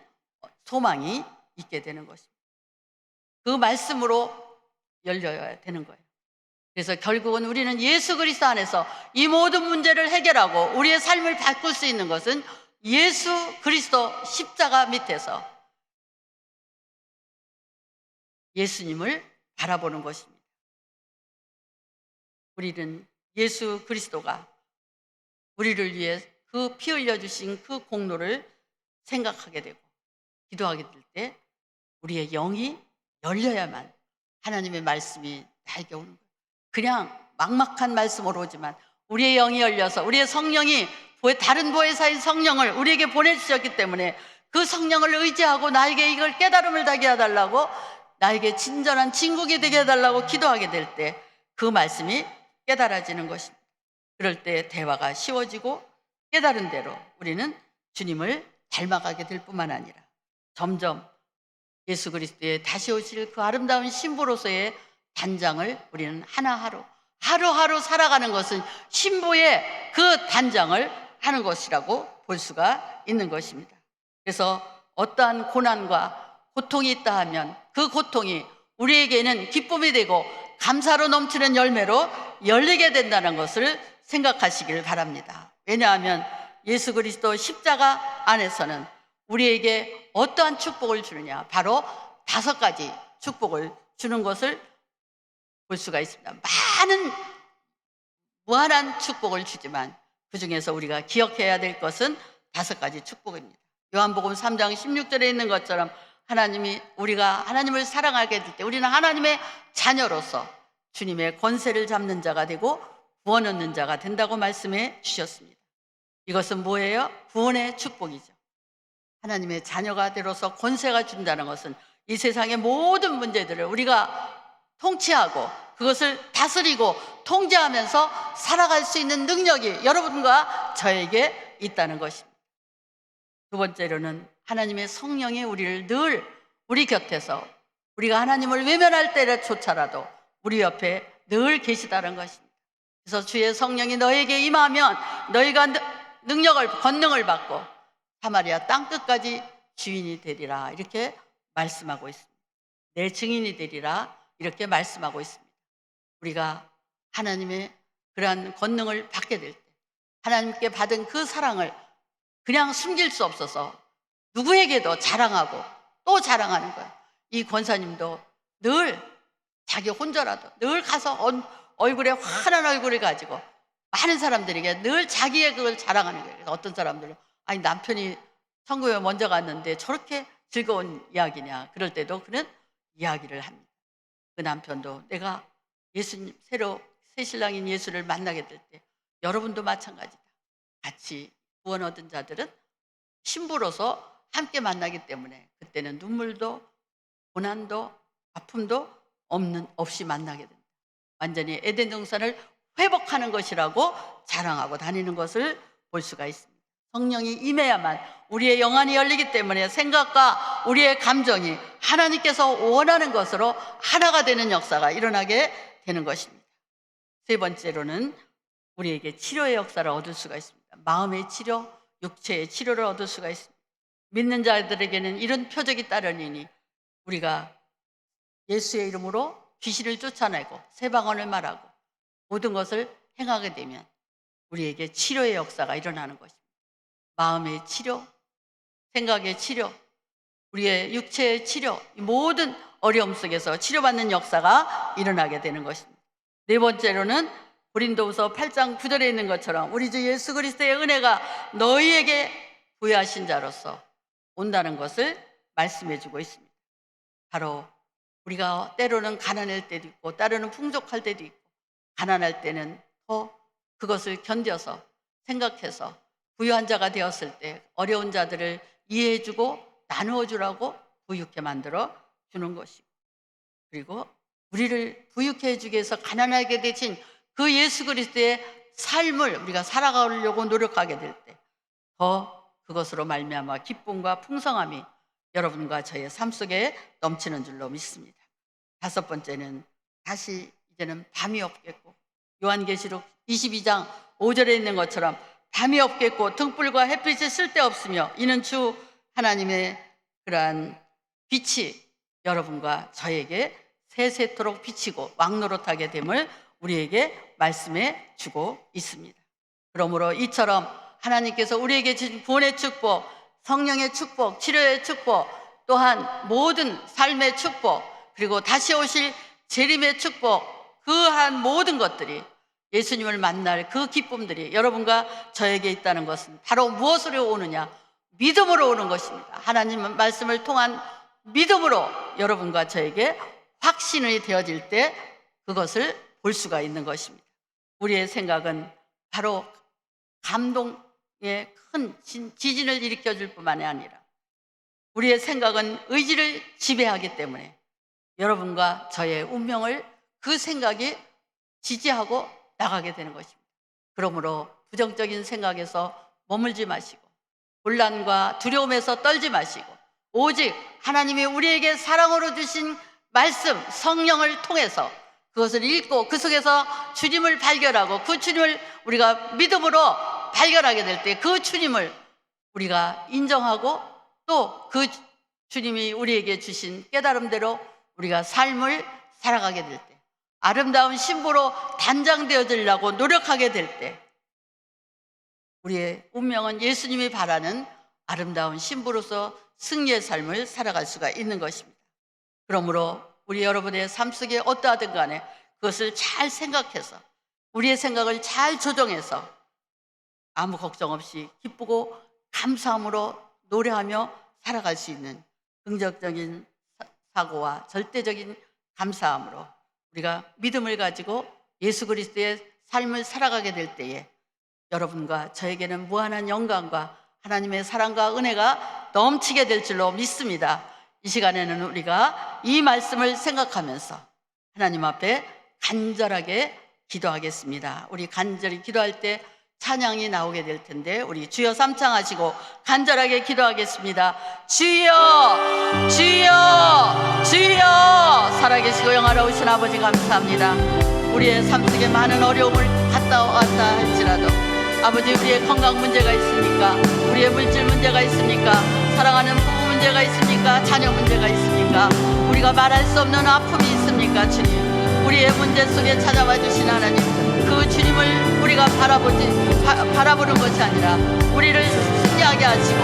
소망이 있게 되는 것입니다. 그 말씀으로 열려야 되는 거예요. 그래서 결국은 우리는 예수 그리스도 안에서 이 모든 문제를 해결하고 우리의 삶을 바꿀 수 있는 것은 예수 그리스도 십자가 밑에서 예수님을 바라보는 것입니다. 우리는 예수 그리스도가 우리를 위해 그 피 흘려주신 그 공로를 생각하게 되고 기도하게 될 때 우리의 영이 열려야만 하나님의 말씀이 나에게 오는 거예요. 그냥 막막한 말씀으로 오지만 우리의 영이 열려서 우리의 성령이 다른 보혜사인 성령을 우리에게 보내주셨기 때문에 그 성령을 의지하고 나에게 이걸 깨달음을 되게 해달라고 나에게 진정한 친구가 되게 해달라고 기도하게 될 때 그 말씀이 깨달아지는 것입니다. 그럴 때 대화가 쉬워지고 깨달은 대로 우리는 주님을 닮아가게 될 뿐만 아니라 점점 예수 그리스도의 다시 오실 그 아름다운 신부로서의 단장을 우리는 하루하루 살아가는 것은 신부의 그 단장을 하는 것이라고 볼 수가 있는 것입니다. 그래서 어떠한 고난과 고통이 있다 하면 그 고통이 우리에게는 기쁨이 되고 감사로 넘치는 열매로 열리게 된다는 것을 생각하시길 바랍니다. 왜냐하면 예수 그리스도 십자가 안에서는 우리에게 어떠한 축복을 주느냐, 바로 5가지 축복을 주는 것을 볼 수가 있습니다. 많은 무한한 축복을 주지만 그 중에서 우리가 기억해야 될 것은 5가지 축복입니다. 요한복음 3장 16절에 있는 것처럼 우리가 하나님을 사랑하게 될 때 우리는 하나님의 자녀로서 주님의 권세를 잡는 자가 되고 구원 얻는 자가 된다고 말씀해 주셨습니다. 이것은 뭐예요? 구원의 축복이죠. 하나님의 자녀가 되로서 권세가 준다는 것은 이 세상의 모든 문제들을 우리가 통치하고 그것을 다스리고 통제하면서 살아갈 수 있는 능력이 여러분과 저에게 있다는 것입니다. 두 번째로는 하나님의 성령이 우리를 늘 우리 곁에서 우리가 하나님을 외면할 때조차라도 우리 옆에 늘 계시다는 것입니다. 그래서 주의 성령이 너에게 임하면 너희가 권능을 받고 사마리아 땅끝까지 주인이 되리라 이렇게 말씀하고 있습니다. 내 증인이 되리라 이렇게 말씀하고 있습니다. 우리가 하나님의 그러한 권능을 받게 될 때 하나님께 받은 그 사랑을 그냥 숨길 수 없어서 누구에게도 자랑하고 또 자랑하는 거예요. 이 권사님도 늘 자기 혼자라도 늘 가서 얼굴에 환한 얼굴을 가지고 많은 사람들에게 늘 자기의 그걸 자랑하는 거예요. 그래서 어떤 사람들은 아니 남편이 천국에 먼저 갔는데 저렇게 즐거운 이야기냐, 그럴 때도 그런 이야기를 합니다. 그 남편도 내가 예수님 새 신랑인 예수를 만나게 될 때 여러분도 마찬가지다. 같이 구원 얻은 자들은 신부로서 함께 만나기 때문에 그때는 눈물도 고난도 아픔도 없이 만나게 된다. 완전히 에덴 동산을 회복하는 것이라고 자랑하고 다니는 것을 볼 수가 있습니다. 성령이 임해야만 우리의 영안이 열리기 때문에 생각과 우리의 감정이 하나님께서 원하는 것으로 하나가 되는 역사가 일어나게 되는 것입니다. 세 번째로는 우리에게 치료의 역사를 얻을 수가 있습니다. 마음의 치료, 육체의 치료를 얻을 수가 있습니다. 믿는 자들에게는 이런 표적이 따르니 우리가 예수의 이름으로 귀신을 쫓아내고 새 방언을 말하고 모든 것을 행하게 되면 우리에게 치료의 역사가 일어나는 것입니다. 마음의 치료, 생각의 치료, 우리의 육체의 치료, 모든 어려움 속에서 치료받는 역사가 일어나게 되는 것입니다. 네 번째로는 고린도후서 8장 9절에 있는 것처럼 우리 주 예수 그리스도의 은혜가 너희에게 부여하신 자로서 온다는 것을 말씀해 주고 있습니다. 바로 우리가 때로는 가난할 때도 있고 때로는 풍족할 때도 있고, 가난할 때는 더 그것을 견뎌서 생각해서 부유한 자가 되었을 때 어려운 자들을 이해해주고 나누어 주라고 부유케 만들어 주는 것이고, 그리고 우리를 부유케 해주기 위해서 가난하게 되신 그 예수 그리스도의 삶을 우리가 살아가려고 노력하게 될 때 더 그것으로 말미암아 기쁨과 풍성함이 여러분과 저의 삶 속에 넘치는 줄로 믿습니다. 다섯 번째는 다시 이제는 밤이 없겠고, 요한계시록 22장 5절에 있는 것처럼 밤이 없겠고 등불과 햇빛이 쓸데없으며 이는 주 하나님의 그러한 빛이 여러분과 저에게 세세토록 비치고 왕노릇하게 됨을 우리에게 말씀해 주고 있습니다. 그러므로 이처럼 하나님께서 우리에게 주신 구원의 축복, 성령의 축복, 치료의 축복, 또한 모든 삶의 축복, 그리고 다시 오실 재림의 축복, 그한 모든 것들이, 예수님을 만날 그 기쁨들이 여러분과 저에게 있다는 것은 바로 무엇으로 오느냐? 믿음으로 오는 것입니다. 하나님 말씀을 통한 믿음으로 여러분과 저에게 확신이 되어질 때 그것을 볼 수가 있는 것입니다. 우리의 생각은 바로 감동의 큰 지진을 일으켜줄 뿐만이 아니라 우리의 생각은 의지를 지배하기 때문에 여러분과 저의 운명을 그 생각이 지지하고 나가게 되는 것입니다. 그러므로 부정적인 생각에서 머물지 마시고 혼란과 두려움에서 떨지 마시고 오직 하나님이 우리에게 사랑으로 주신 말씀, 성령을 통해서 그것을 읽고 그 속에서 주님을 발견하고 그 주님을 우리가 믿음으로 발견하게 될 때 그 주님을 우리가 인정하고 또 그 주님이 우리에게 주신 깨달음대로 우리가 삶을 살아가게 될 때, 아름다운 신부로 단장되어지려고 노력하게 될 때 우리의 운명은 예수님이 바라는 아름다운 신부로서 승리의 삶을 살아갈 수가 있는 것입니다. 그러므로 우리 여러분의 삶 속에 어떠하든 간에 그것을 잘 생각해서 우리의 생각을 잘 조정해서 아무 걱정 없이 기쁘고 감사함으로 노래하며 살아갈 수 있는 긍정적인 사고와 절대적인 감사함으로 우리가 믿음을 가지고 예수 그리스도의 삶을 살아가게 될 때에 여러분과 저에게는 무한한 영광과 하나님의 사랑과 은혜가 넘치게 될 줄로 믿습니다. 이 시간에는 우리가 이 말씀을 생각하면서 하나님 앞에 간절하게 기도하겠습니다. 우리 간절히 기도할 때 찬양이 나오게 될 텐데 우리 주여 삼창하시고 간절하게 기도하겠습니다. 주여, 주여, 주여. 살아계시고 영화로우신 아버지 감사합니다. 우리의 삶 속에 많은 어려움을 갔다 왔다 할지라도 아버지, 우리의 건강 문제가 있습니까? 우리의 물질 문제가 있습니까? 사랑하는 부부 문제가 있습니까? 자녀 문제가 있습니까? 우리가 말할 수 없는 아픔이 있습니까? 주님, 우리의 문제 속에 찾아와 주신 하나님, 그 주님을 우리가 바라보는 것이 아니라 우리를 승리하게 하시고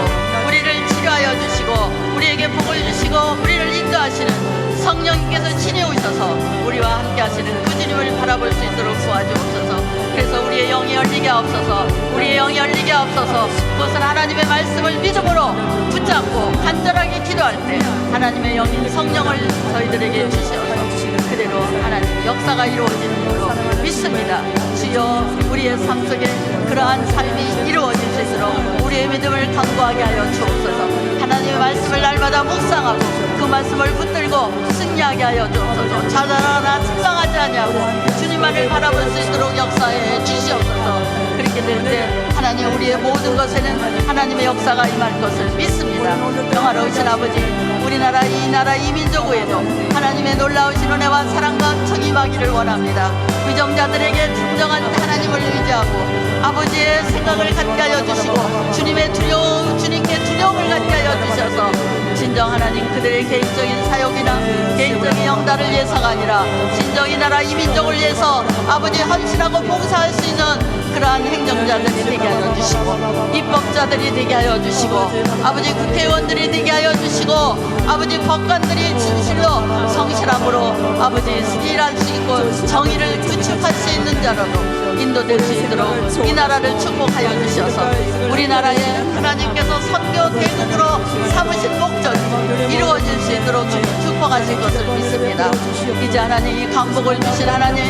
우리를 치료하여 주시고 우리에게 복을 주시고 우리를 인도하시는 성령님께서 친히 오셔서 우리와 함께 하시는 그 주님을 바라볼 수 있도록 도와주옵소서. 그래서 우리의 영이 열리게 하옵소서. 우리의 영이 열리게 하옵소서. 그것은 하나님의 말씀을 믿음으로 붙잡고 간절하게 기도할 때 하나님의 영인 성령을 저희들에게 주시옵소서. 그대로 하나님의 역사가 이루어지는 줄로 믿습니다. 주여, 우리의 삶 속에 그러한 삶이 이루어질 수 있도록 우리의 믿음을 강구하게 하여 주옵소서. 하나님의 말씀을 날마다 묵상하고 그 말씀을 붙들고 승리하게 하여 주옵소서. 자잘하나 책망하지 아니하고 주님만을 바라볼 수 있도록 역사해 주시옵소서. 그렇게 될 때 하나님, 우리의 모든 것에는 하나님의 역사가 임할 것을 믿습니다. 영화로우신 아버지, 우리나라 이 민족 외에도 하나님의 놀라우신 은혜와 사랑과 청이 임하기를 원합니다. 위정자들에게 진정한 하나님을 의지하고 아버지의 생각을 갖게 하여 주시고 주님께 두려움을 갖게 하여 주셔서 진정 하나님, 그들의 개인적인 사역이나 개인적인 영당 나라를 위해서가 아니라 진정 이 나라 이 민족을 위해서 아버지 헌신하고 봉사할 수 있는 그러한 행정자들이 되게 하여 주시고 입법자들이 되게 하여 주시고 아버지 국회의원들이 되게 하여 주시고 아버지 법관들이 진실로 성실함으로 아버지 일할 수 있고 정의를 구축할 수 있는 자로도 인도될 수 있도록 이 나라를 축복하여 주셔서 우리나라에 하나님께서 선교 대국으로 삼으신 목적이 이루어질 수 있도록 축복하실 것을 믿습니다. 이제 하나님 이 강복을 주신 하나님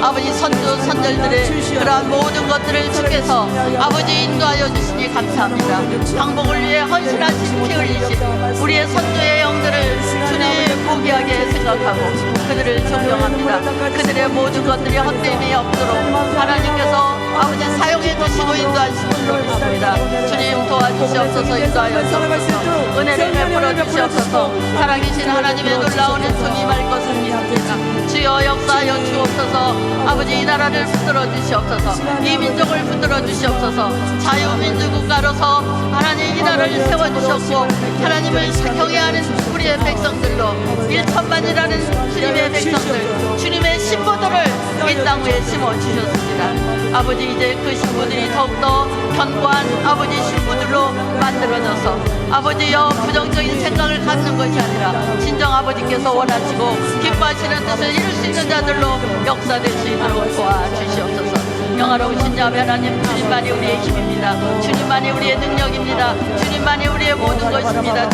아버지 선조 선절들의 그러한 모든 것들을 주께서 아버지 인도하여 주시니 감사합니다. 강복을 위해 헌신하신 피 흘리신 우리의 선조의 영들을 주님 포기하게 생각하고 그들을 존경합니다. 그들의 모든 것들이 헛되임이 없도록 하나님께서 아버지 사용해 주시고 인도하시는 줄로 믿습니다. 주님 도와주시옵소서 인도하여 주옵소서 은혜를 베풀어 주시옵소서 살아계신 하나님의 놀라운 은총이 임할 것을 믿습니다. 주여 역사하여 주옵소서 아버지 이 나라를 붙들어 주시옵소서 이 민족을 붙들어 주시옵소서 자유민주국가로서 하나님 이 나라를 세워주셨고 하나님을 경외하는 우리의 백성들로 1천만이라는 주님의 백성들 주님의 신부들을 이 땅 위에 심어주셨습니다. 아버지 이제 그 신부들이 더욱더 견고한 아버지 신부들로 만들어져서 아버지여 부정적인 생각을 갖는 것이 아니라 진정 아버지께서 원하시고 기뻐하시는 뜻을 이룰 수 있는 자들로 역사될 수 있도록 도와주시옵소서. 영화로우신 자비 하나님 주님만이 우리의 힘입니다. 주님만이 우리의 능력입니다. 주님만이 우리의 모든 것입니다.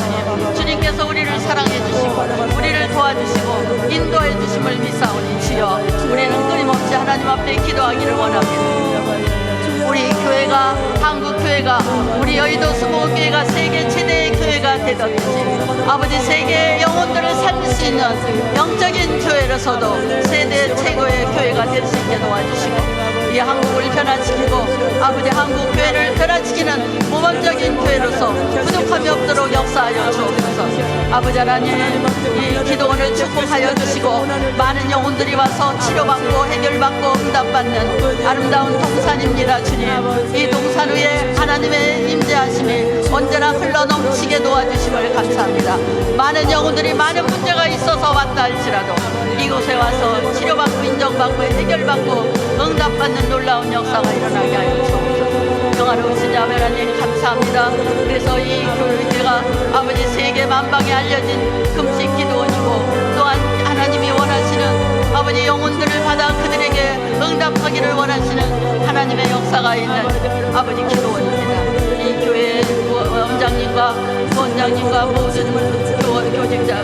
주님께서 우리를 사랑해 주시고 우리를 도와주시고 인도해 주심을 믿사오니 주여 우리는 끊임없이 하나님 앞에 기도하기를 원합니다. 우리 교회가 한국 교회가 우리 여의도 수목교회가 세계 최대의 교회가 되었듯이 아버지 세계의 영혼들을 살릴 수 있는 영적인 교회로서도 세대 최고의 교회가 될 수 있게 도와주시고 이 한국을 변화시키고 아버지 한국 교회를 변화시키는 모범적인 교회로서 부족함이 없도록 역사하여 주옵소서. 아버지 하나님 이 기도원을 축복하여 주시고 많은 영혼들이 와서 치료받고 해결받고 응답받는 아름다운 동산입니다. 주님 이 동산 위에 하나님의 임재하심이 언제나 흘러넘치게 도와주심을 감사합니다. 많은 영혼들이 많은 문제가 있어서 왔다 할지라도 이곳에 와서 치료받고 인정받고 해결받고 응답받는 놀라운 역사가 일어나게 하여 주옵소서. 영화로우신 자매 하나님 감사합니다. 그래서 이 교회가 아버지 세계 만방에 알려진 금식 기도원이고 또한 하나님이 원하시는 아버지 영혼들을 받아 그들에게 응답하기를 원하시는 하나님의 역사가 있는 아버지 기도원입니다. 이 교회 원장님과 부원장님과 모든 교직자,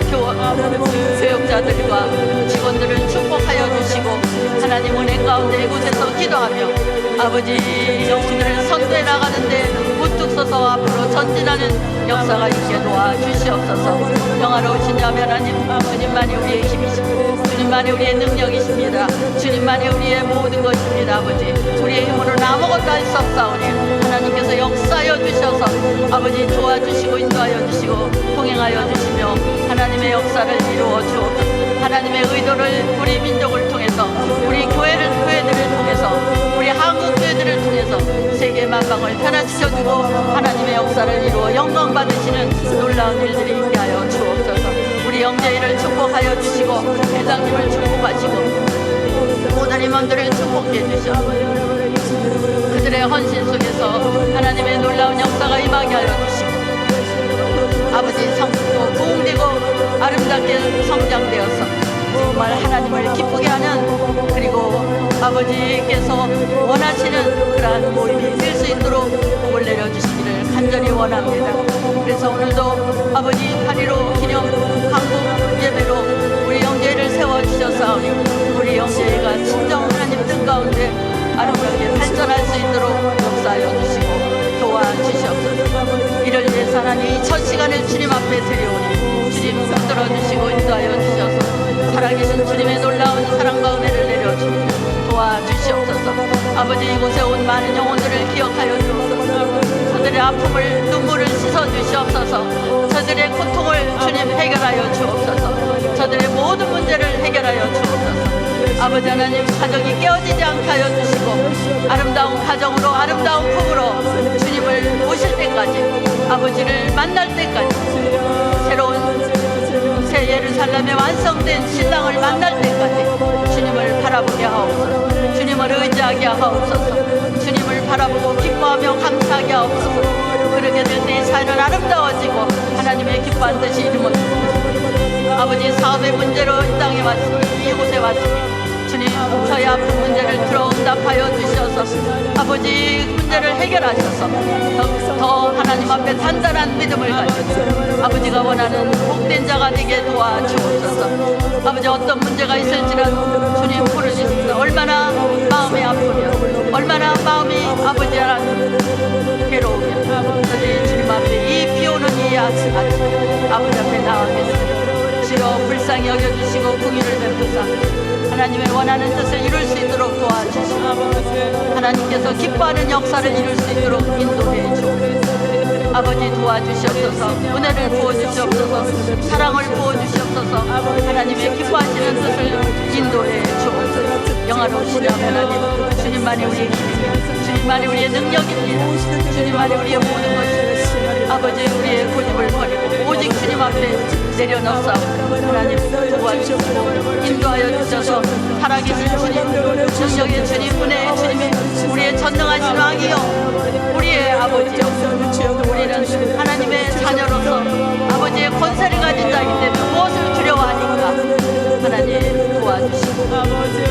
교육자들과 직원들을 축복하여 주시고 하나님 은혜 가운데 이곳에서 기도하며 아버지 영혼들을 선도해 나가는데 우뚝 서서 앞으로 전진하는 역사가 있게 도와주시옵소서. 영화로우신 자매 하나님 주님만이 우리의 힘이십니다. 주님만이 우리의 능력이십니다. 주님만이 우리의 모든 것입니다. 아버지 우리의 힘으로는 아무것도 할 수 없사오니 하나님께서 역사하여 주셔서 아버지 도와주시고 인도하여 주시고 동행하여 주시며 하나님의 역사를 이루어 주옵소서. 하나님의 의도를 우리 민족을 통해서 우리 교회들을 통해서 우리 한국 교회들을 통해서 세계 만방을 변화시켜주고 하나님의 역사를 이루어 영광 받으시는 놀라운 일들이 있게 하여 주옵소서. 우리 영재이를 축복하여 주시고 회장님을 축복하시고 모든 임원들을 축복해 주시옵소서. 그들의 헌신 속에서 하나님의 놀라운 역사가 임하게 하여 주시고 아버지 성품도 부흥되고 아름답게 성장되어서 정말 하나님을 기쁘게 하는 그리고 아버지께서 원하시는 그러한 모임이 될 수 있도록 복을 내려주시기를 간절히 원합니다. 그래서 오늘도 아버지 8.15 기념 한국 예배로 우리 영재를 세워주셨사오니 우리 영재가 진정 하나님 뜻 가운데 아름답게 발전할 수 있도록 역사하여 주시고 도와주시옵소서. 이를 위해서 하나님 첫 시간을 주님 앞에 드려오니 주님 붙들어 주시고 인도하여 주셔서 살아계신 주님의 놀라운 사랑과 은혜를 내려주시고 도와주시옵소서. 아버지 이곳에 온 많은 영혼들을 기억하여 주옵소서. 저들의 아픔을 눈물을 씻어 주시옵소서. 저들의 고통을 주님 해결하여 주옵소서. 저들의 모든 문제를 해결하여 주옵소서. 아버지 하나님 가정이 깨어지지 않게 하여 주시고 아름다운 가정으로 아름다운 품으로 주님을 모실 때까지 아버지를 만날 때까지 새로운 새 예루살렘에 완성된 신랑을 만날 때까지 주님을 바라보게 하옵소서. 주님을 의지하게 하옵소서. 주님을 바라보고 기뻐하며 감사하게 하옵소서. 그러게 될 때 이 삶은 아름다워지고 하나님의 기뻐한 뜻이 이루어지고, 아버지 사업의 문제로 이 땅에 왔으니, 이곳에 왔으니 주님, 저희 아픈 문제를 들어 응답하여 주셔서 아버지 문제를 해결하셔서 더 하나님 앞에 단단한 믿음을 가지고 아버지가 원하는 복된 자가 되게 도와주옵소서. 아버지 어떤 문제가 있을지라도 주님 부르짖습니다. 얼마나 마음이 아프며 얼마나 마음이 아버지 하나님 괴로우며 저희 주님 앞에 이 비오는 이 아침 아버지 앞에 나가겠습니다. 주여 불쌍히 여겨주시고 긍휼을 베푸사 하나님의 원하는 뜻을 이룰 수 있도록 도와주시고 하나님께서 기뻐하는 역사를 이룰 수 있도록 인도해 주옵소서. 아버지 도와주시옵소서. 은혜를 부어주시옵소서. 사랑을 부어주시옵소서. 하나님의 기뻐하시는 뜻을 인도해 주옵소서. 영화로우시다 하나님, 주님만이 우리의 힘입니다. 주님만이 우리의 능력입니다. 주님만이 우리의 모든 것입니다. 아버지 우리의 고집을 버리고 오직 주님 앞에 내려놓사옵고 하나님 도와주시고 인도하여 주셔서 살아계신 주님, 능력의 주님, 은혜의 주님이 우리의 전능하신 왕이요 우리의 아버지요, 우리는 하나님의 자녀로서 아버지의 권세를 가진 자이기 때문에 무엇을 두려워하니까 하나님 도와주시고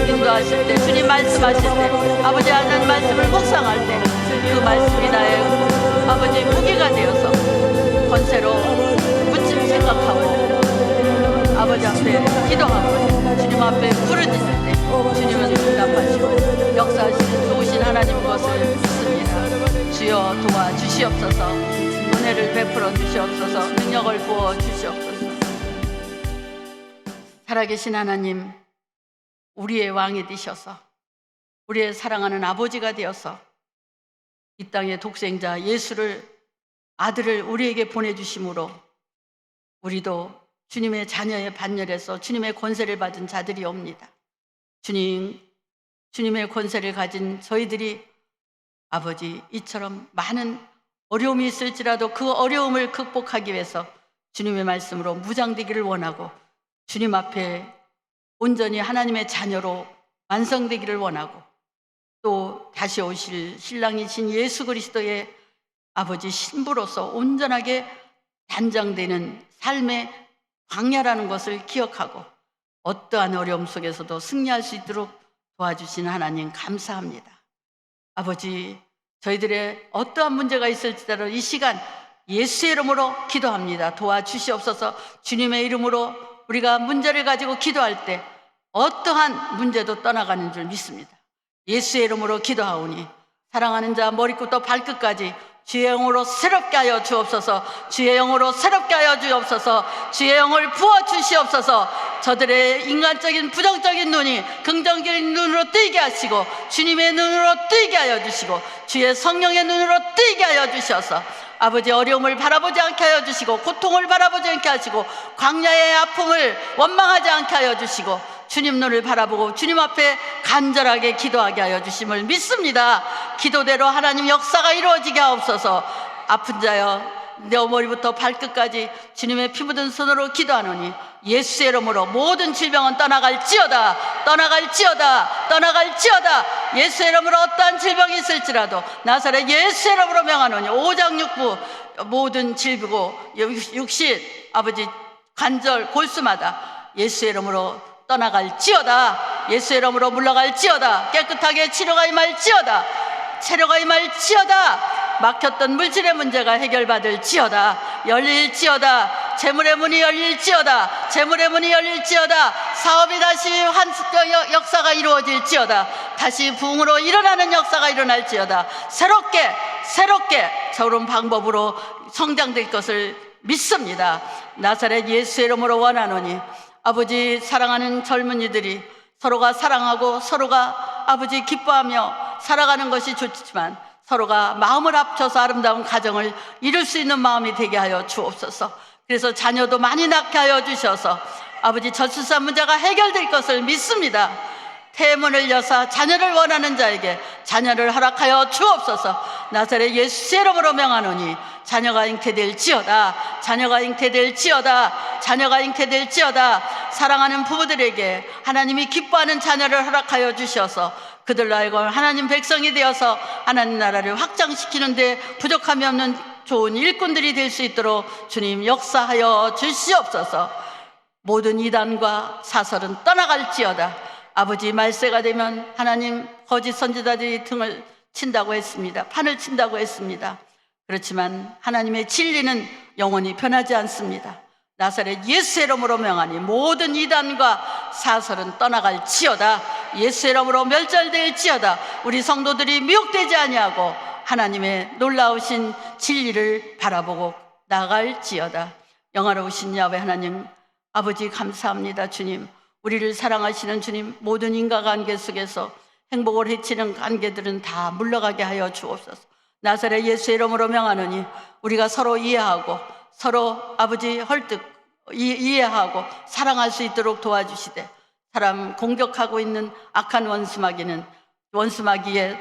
인도하실 때, 주님 말씀하실 때, 아버지 하나님 말씀을 묵상할 때 그 말씀이 나의 아버지 무기가 되어서 권세로 무침 생각하고 아버지 앞에 기도하고 주님 앞에 부르짖을 때 주님은 응답하시고 역사하시는 좋으신 하나님 것을 믿습니다. 주여 도와주시옵소서. 은혜를 베풀어 주시옵소서. 능력을 부어 주시옵소서. 살아계신 하나님, 우리의 왕이 되셔서 우리의 사랑하는 아버지가 되어서 이 땅의 독생자 예수를, 아들을 우리에게 보내주심으로 우리도 주님의 자녀의 반열에서 주님의 권세를 받은 자들이옵니다. 주님, 주님의 권세를 가진 저희들이 아버지 이처럼 많은 어려움이 있을지라도 그 어려움을 극복하기 위해서 주님의 말씀으로 무장되기를 원하고 주님 앞에 온전히 하나님의 자녀로 완성되기를 원하고 또 다시 오실 신랑이신 예수 그리스도의 아버지 신부로서 온전하게 단장되는 삶의 광야라는 것을 기억하고 어떠한 어려움 속에서도 승리할 수 있도록 도와주신 하나님 감사합니다. 아버지, 저희들의 어떠한 문제가 있을지라도 이 시간 예수의 이름으로 기도합니다. 도와주시옵소서. 주님의 이름으로 우리가 문제를 가지고 기도할 때 어떠한 문제도 떠나가는 줄 믿습니다. 예수의 이름으로 기도하오니 사랑하는 자 머리부터 발끝까지 주의 영으로 새롭게 하여 주옵소서. 주의 영으로 새롭게 하여 주옵소서. 주의 영을 부어 주시옵소서. 저들의 인간적인 부정적인 눈이 긍정적인 눈으로 뜨이게 하시고 주님의 눈으로 뜨이게 하여 주시고 주의 성령의 눈으로 뜨이게 하여 주셔서 아버지 어려움을 바라보지 않게 하여 주시고 고통을 바라보지 않게 하시고 광야의 아픔을 원망하지 않게 하여 주시고 주님 눈을 바라보고 주님 앞에 간절하게 기도하게 하여 주심을 믿습니다. 기도대로 하나님 역사가 이루어지게 하옵소서. 아픈 자여 내 머리부터 발끝까지 주님의 피 묻은 손으로 기도하노니 예수의 이름으로 모든 질병은 떠나갈지어다. 떠나갈지어다. 떠나갈지어다. 예수의 이름으로 어떠한 질병이 있을지라도 나사렛 예수의 이름으로 명하노니 오장육부 모든 질비고 육신 아버지 관절 골수마다 예수의 이름으로 떠나갈지어다. 예수의 이름으로 물러갈지어다. 깨끗하게 치료가 임할지어다. 체류가 임할지어다. 막혔던 물질의 문제가 해결받을지어다. 열릴지어다. 재물의 문이 열릴지어다. 재물의 문이 열릴지어다. 사업이 다시 역사가 이루어질지어다. 다시 부흥으로 일어나는 역사가 일어날지어다. 새롭게 새로운 방법으로 성장될 것을 믿습니다. 나사렛 예수의 이름으로 원하노니 아버지 사랑하는 젊은이들이 서로가 사랑하고 서로가 아버지 기뻐하며 살아가는 것이 좋지만 서로가 마음을 합쳐서 아름다운 가정을 이룰 수 있는 마음이 되게 하여 주옵소서. 그래서 자녀도 많이 낳게 하여 주셔서 아버지 저출산 문제가 해결될 것을 믿습니다. 태문을 여사 자녀를 원하는 자에게 자녀를 허락하여 주옵소서. 나사렛 예수의 이름으로 명하노니 자녀가 잉태될지어다. 자녀가 잉태될지어다. 자녀가 잉태될지어다. 사랑하는 부부들에게 하나님이 기뻐하는 자녀를 허락하여 주셔서 그들로 하여금 하나님 백성이 되어서 하나님 나라를 확장시키는데 부족함이 없는 좋은 일꾼들이 될 수 있도록 주님 역사하여 주시옵소서. 모든 이단과 사설은 떠나갈지어다. 아버지 말세가 되면 하나님 거짓 선지자들이 등을 친다고 했습니다. 판을 친다고 했습니다. 그렇지만 하나님의 진리는 영원히 변하지 않습니다. 나사렛 예수의 이름으로 명하니 모든 이단과 사설은 떠나갈지어다. 예수의 이름으로 멸절될지어다. 우리 성도들이 미혹되지 아니하고 하나님의 놀라우신 진리를 바라보고 나갈지어다. 영화로우신 야훼 하나님 아버지 감사합니다. 주님, 우리를 사랑하시는 주님, 모든 인과관계 속에서 행복을 해치는 관계들은 다 물러가게 하여 주옵소서. 나사렛 예수의 이름으로 명하노니 우리가 서로 이해하고 서로 아버지 헐떡 이해하고 사랑할 수 있도록 도와주시되, 사람 공격하고 있는 악한 원수마귀의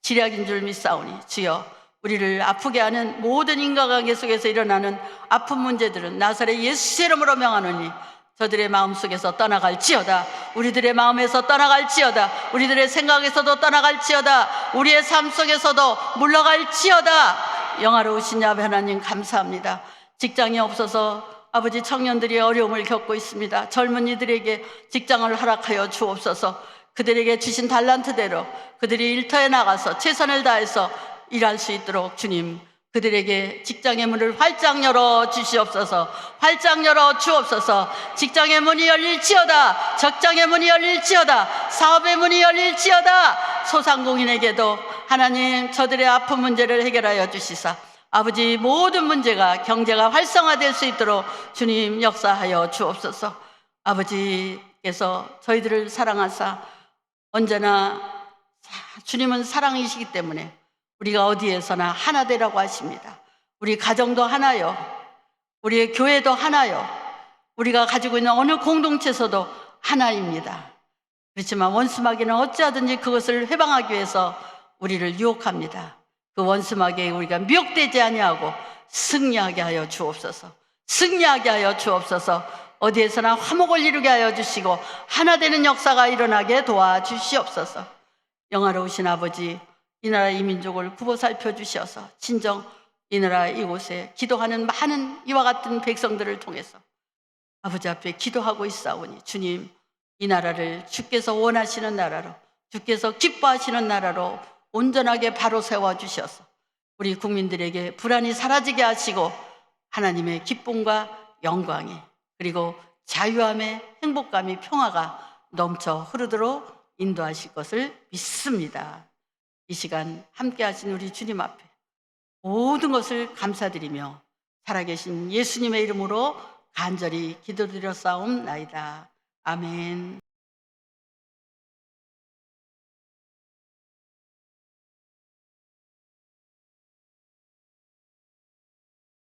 지략인 줄 믿사오니 주여, 우리를 아프게 하는 모든 인과관계 속에서 일어나는 아픈 문제들은 나사렛 예수의 이름으로 명하노니 저들의 마음속에서 떠나갈지어다. 우리들의 마음에서 떠나갈지어다. 우리들의 생각에서도 떠나갈지어다. 우리의 삶 속에서도 물러갈지어다. 영화로우신 야훼 하나님 감사합니다. 직장이 없어서 아버지 청년들이 어려움을 겪고 있습니다. 젊은이들에게 직장을 허락하여 주옵소서. 그들에게 주신 달란트대로 그들이 일터에 나가서 최선을 다해서 일할 수 있도록 주님, 그들에게 직장의 문을 활짝 열어 주시옵소서. 활짝 열어 주옵소서. 직장의 문이 열릴지어다. 적장의 문이 열릴지어다. 사업의 문이 열릴지어다. 소상공인에게도 하나님 저들의 아픈 문제를 해결하여 주시사 아버지 모든 문제가 경제가 활성화될 수 있도록 주님 역사하여 주옵소서. 아버지께서 저희들을 사랑하사 언제나 주님은 사랑이시기 때문에 우리가 어디에서나 하나 되라고 하십니다. 우리 가정도 하나요. 우리의 교회도 하나요. 우리가 가지고 있는 어느 공동체에서도 하나입니다. 그렇지만 원수마귀는 어찌하든지 그것을 회방하기 위해서 우리를 유혹합니다. 그 원수마귀에 우리가 미혹되지 아니하고 승리하게 하여 주옵소서. 승리하게 하여 주옵소서. 어디에서나 화목을 이루게 하여 주시고 하나 되는 역사가 일어나게 도와주시옵소서. 영화로우신 아버지, 이 나라 이 민족을 굽어 살펴주셔서 진정 이 나라 이곳에 기도하는 많은 이와 같은 백성들을 통해서 아버지 앞에 기도하고 있사오니 주님, 이 나라를 주께서 원하시는 나라로, 주께서 기뻐하시는 나라로 온전하게 바로 세워주셔서 우리 국민들에게 불안이 사라지게 하시고 하나님의 기쁨과 영광이, 그리고 자유함의 행복감이, 평화가 넘쳐 흐르도록 인도하실 것을 믿습니다. 이 시간 함께 하신 우리 주님 앞에 모든 것을 감사드리며 살아계신 예수님의 이름으로 간절히 기도드렸사옵나이다. 아멘.